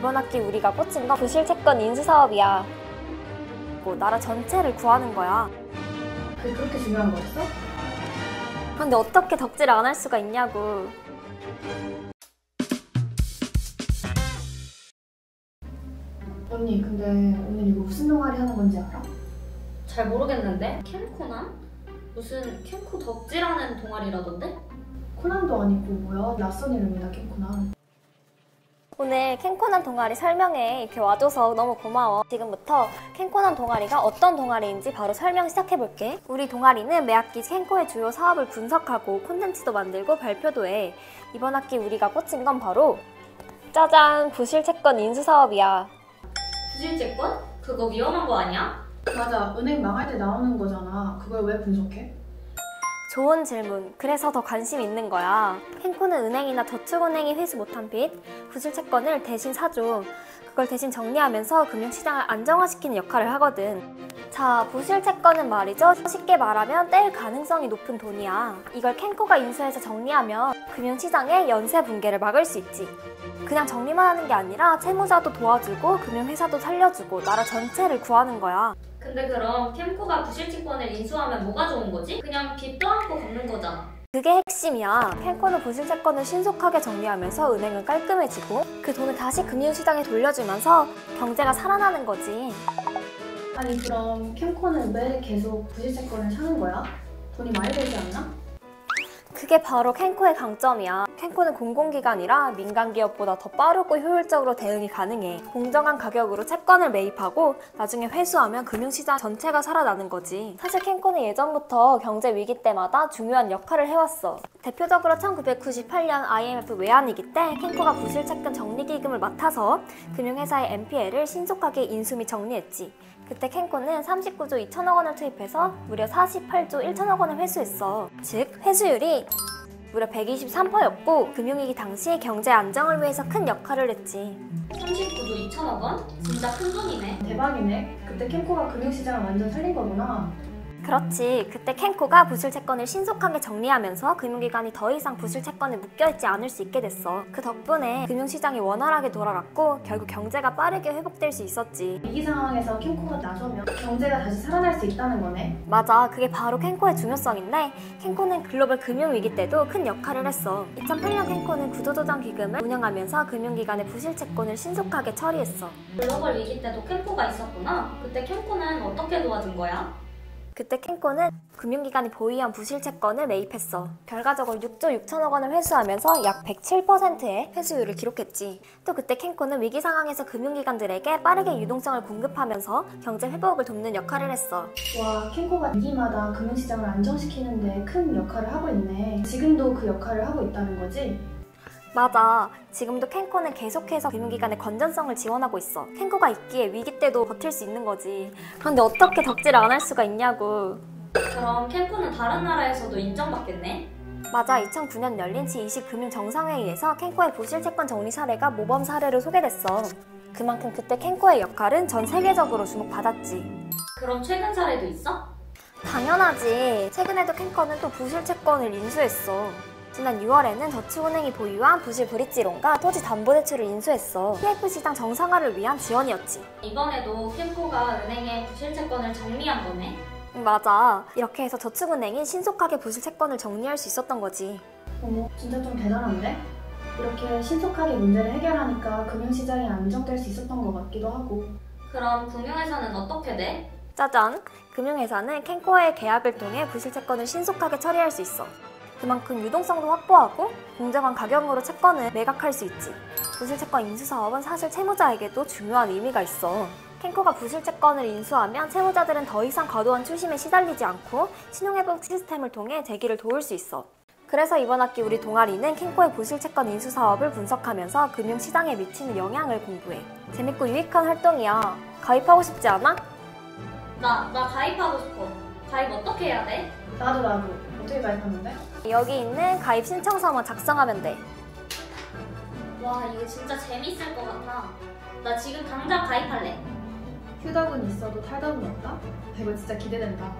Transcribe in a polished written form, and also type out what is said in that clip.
이번 학기 우리가 꽂힌 건 부실 채권 인수 사업이야. 나라 전체를 구하는 거야. 그게 그렇게 중요한 거였어? 근데 어떻게 덕질을 안 할 수가 있냐고. 언니, 근데 오늘 이거 무슨 동아리 하는 건지 알아? 잘 모르겠는데? 캠코난? 무슨 캠코 덕질하는 동아리라던데? 코난도 아니고 뭐야? 낯선 이름이다, 캠코난. 오늘 캔코난 동아리 설명회 이렇게 와줘서 너무 고마워. 지금부터 캔코난 동아리가 어떤 동아리인지 바로 설명 시작해볼게. 우리 동아리는 매 학기 캔코의 주요 사업을 분석하고 콘텐츠도 만들고 발표도 해. 이번 학기 우리가 꽂힌 건 바로 짜잔! 부실채권 인수 사업이야. 부실채권? 그거 위험한 거 아니야? 맞아, 은행 망할 때 나오는 거잖아. 그걸 왜 분석해? 좋은 질문. 그래서 더 관심 있는 거야. 캔코는 은행이나 저축은행이 회수 못한 빚, 부실채권을 대신 사줘. 그걸 대신 정리하면서 금융시장을 안정화시키는 역할을 하거든. 자, 부실채권은 말이죠. 쉽게 말하면 떼일 가능성이 높은 돈이야. 이걸 캔코가 인수해서 정리하면 금융시장의 연쇄 붕괴를 막을 수 있지. 그냥 정리만 하는 게 아니라 채무자도 도와주고 금융회사도 살려주고 나라 전체를 구하는 거야. 근데 그럼 캠코가 부실채권을 인수하면 뭐가 좋은 거지? 그냥 빚도 안고 갚는 거잖아. 그게 핵심이야. 캔코는 부실채권을 신속하게 정리하면서 은행은 깔끔해지고 그 돈을 다시 금융시장에 돌려주면서 경제가 살아나는 거지. 아니, 그럼 캠코는 왜 계속 부실채권을 사는 거야? 돈이 많이 들지 않나? 그게 바로 캔코의 강점이야. 캔코는 공공기관이라 민간기업보다 더 빠르고 효율적으로 대응이 가능해. 공정한 가격으로 채권을 매입하고 나중에 회수하면 금융시장 전체가 살아나는 거지. 사실 캔코는 예전부터 경제 위기 때마다 중요한 역할을 해왔어. 대표적으로 1998년 IMF 외환위기 때 캔코가 부실채권 정리기금을 맡아서 금융회사의 NPL을 신속하게 인수 및 정리했지. 그때 캔코는 39조 2천억 원을 투입해서 무려 48조 1천억 원을 회수했어. 즉, 회수율이 무려 123%였고 금융위기 당시 경제 안정을 위해서 큰 역할을 했지. 39조 2천억 원? 진짜 큰 돈이네. 대박이네. 그때 캠코가 금융시장을 완전 살린 거구나. 그렇지. 그때 캔코가 부실채권을 신속하게 정리하면서 금융기관이 더 이상 부실채권에 묶여있지 않을 수 있게 됐어. 그 덕분에 금융시장이 원활하게 돌아갔고 결국 경제가 빠르게 회복될 수 있었지. 위기 상황에서 캠코가 나서면 경제가 다시 살아날 수 있다는 거네. 맞아. 그게 바로 캔코의 중요성인데 캔코는 글로벌 금융위기 때도 큰 역할을 했어. 2008년 캔코는 구조조정 기금을 운영하면서 금융기관의 부실채권을 신속하게 처리했어. 글로벌 위기 때도 캠코가 있었구나. 그때 캠코는 어떻게 도와준 거야? 그때 캔코는 금융기관이 보유한 부실채권을 매입했어. 결과적으로 6조 6천억 원을 회수하면서 약 107%의 회수율을 기록했지. 또 그때 캔코는 위기 상황에서 금융기관들에게 빠르게 유동성을 공급하면서 경제 회복을 돕는 역할을 했어. 와, 캠코가 위기마다 금융시장을 안정시키는데 큰 역할을 하고 있네. 지금도 그 역할을 하고 있다는 거지? 맞아. 지금도 캔코는 계속해서 금융기관의 건전성을 지원하고 있어. 캔코가 있기에 위기 때도 버틸 수 있는 거지. 그런데 어떻게 덕질을 안 할 수가 있냐고. 그럼 캠코는 다른 나라에서도 인정받겠네? 맞아. 2009년 열린 지20 금융정상회의에서 캔코의 부실채권 정리 사례가 모범 사례로 소개됐어. 그만큼 그때 캔코의 역할은 전 세계적으로 주목받았지. 그럼 최근 사례도 있어? 당연하지. 최근에도 캔코는 또 부실채권을 인수했어. 지난 6월에는 저축은행이 보유한 부실 브릿지론과 토지담보대출을 인수했어. PF 시장 정상화를 위한 지원이었지. 이번에도 캠코가 은행의 부실채권을 정리한 거네? 맞아. 이렇게 해서 저축은행이 신속하게 부실채권을 정리할 수 있었던 거지. 어머, 진짜 좀 대단한데? 이렇게 신속하게 문제를 해결하니까 금융시장이 안정될 수 있었던 것 같기도 하고. 그럼 금융회사는 어떻게 돼? 짜잔! 금융회사는 캔코와의 계약을 통해 부실채권을 신속하게 처리할 수 있어. 그만큼 유동성도 확보하고 공정한 가격으로 채권을 매각할 수 있지. 부실채권 인수사업은 사실 채무자에게도 중요한 의미가 있어. 캔코가 부실채권을 인수하면 채무자들은 더 이상 과도한 추심에 시달리지 않고 신용회복 시스템을 통해 재기를 도울 수 있어. 그래서 이번 학기 우리 동아리는 캔코의 부실채권 인수사업을 분석하면서 금융시장에 미치는 영향을 공부해. 재밌고 유익한 활동이야. 가입하고 싶지 않아? 나 가입하고 싶어. 가입 어떻게 해야 돼? 나도. 어떻게 가입하는데? 여기 있는 가입 신청서만 작성하면 돼. 와, 이거 진짜 재밌을 것 같아. 나 지금 당장 가입할래. 휴덕은 있어도 탈덕은 없다? 이거 진짜 기대된다.